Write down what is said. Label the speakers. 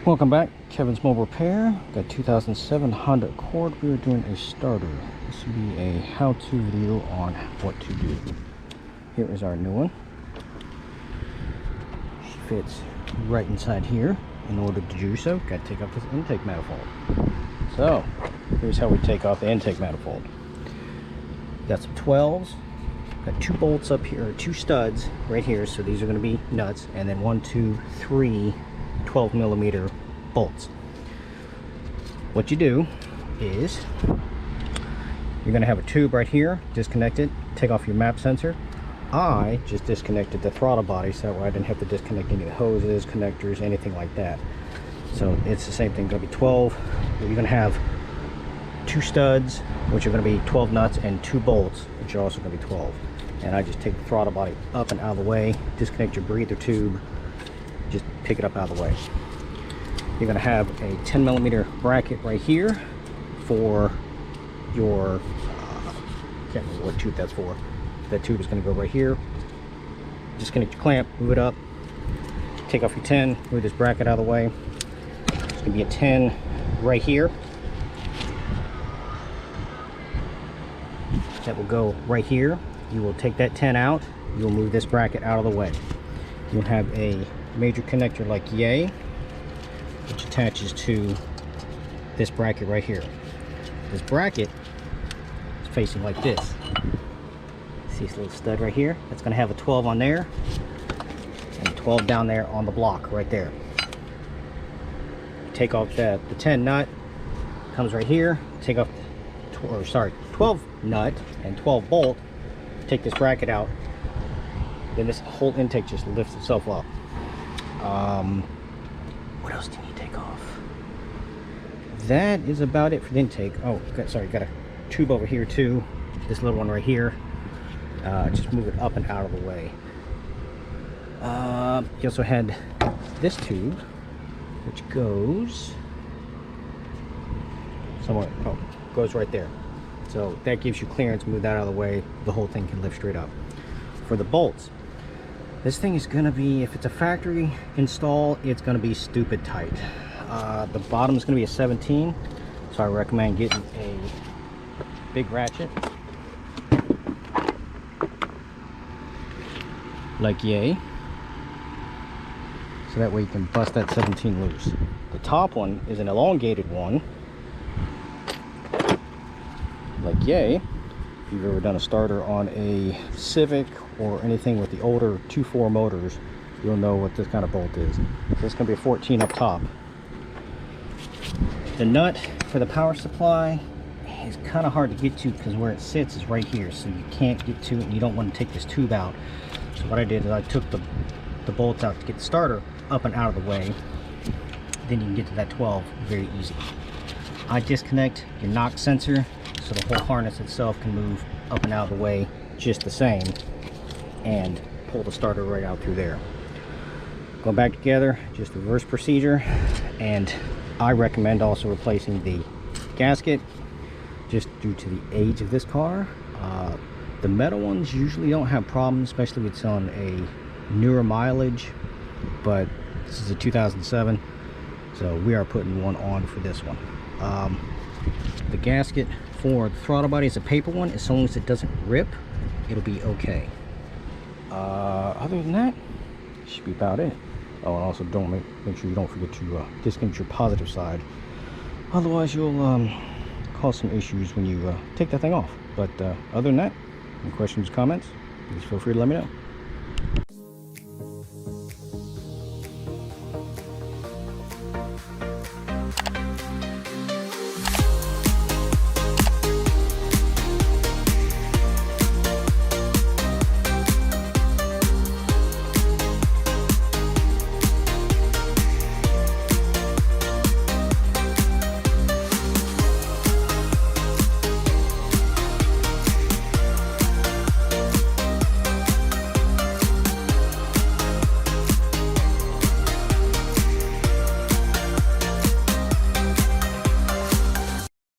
Speaker 1: Welcome back, Kevin's Mobile Repair. Got 2007 Honda Accord. We are doing a starter. This will be a how-to video on what to do. Here is our new one. She fits right inside here. In order to do so, got to take off this intake manifold. So, here's how we take off the intake manifold. Got some 12s. Got 2 bolts up here, or 2 studs right here. So these are going to be nuts, and then 1, 2, 3 12mm bolts. What you do is you're going to have a tube right here, disconnect it, take off your map sensor. I just disconnected the throttle body so that way I didn't have to disconnect any of the hoses, connectors, anything like that. So it's the same thing, going to be 12. You're going to have 2 studs, which are going to be 12 nuts, and 2 bolts, which are also going to be 12. And I just take the throttle body up and out of the way, disconnect your breather tube, just pick it up out of the way. You're going to have a 10mm bracket right here for your can't remember what tube that's for. That tube is going to go right here. Disconnect your clamp, move it up, take off your 10, move this bracket out of the way. There's going to be a 10 right here that will go right here. You will take that 10 out, you will move this bracket out of the way. You'll have a major connector like yay, which attaches to this bracket right here. This bracket is facing like this. See this little stud right here? That's going to have a 12 on there and a 12 down there on the block right there. Take off the 10 nut, comes right here. Take off, 12 nut and 12 bolt. Take this bracket out. Then this whole intake just lifts itself up. What else do you need to take off? That is about it for the intake. Oh, got a tube over here too. This little one right here. Just move it up and out of the way. You also had this tube, which goes somewhere. Oh, goes right there. So that gives you clearance. Move that out of the way. The whole thing can lift straight up. For the bolts, this thing is going to be, if it's a factory install, it's going to be stupid tight. The bottom is going to be a 17, so I recommend getting a big ratchet like yay, so that way you can bust that 17 loose. The top one is an elongated one like yay. If you've ever done a starter on a Civic or anything with the older 2.4 motors, you'll know what this kind of bolt is. So it's going to be a 14 up top. The nut for the power supply is kind of hard to get to because where it sits is right here, so you can't get to it and you don't want to take this tube out. So what I did is I took the bolts out to get the starter up and out of the way. Then you can get to that 12 very easy. I disconnect your knock sensor so the whole harness itself can move up and out of the way just the same, and pull the starter right out through there. Going back together, just reverse procedure. And I recommend also replacing the gasket just due to the age of this car. The metal ones usually don't have problems, especially if it's on a newer mileage, but this is a 2007, so we are putting one on for this one. The gasket for the throttle body is a paper one. As long as it doesn't rip, it'll be okay. Other than that, should be about it. Oh, and also make sure you don't forget to disconnect your positive side. Otherwise, you'll cause some issues when you take that thing off. But other than that, any questions, comments, please feel free to let me know.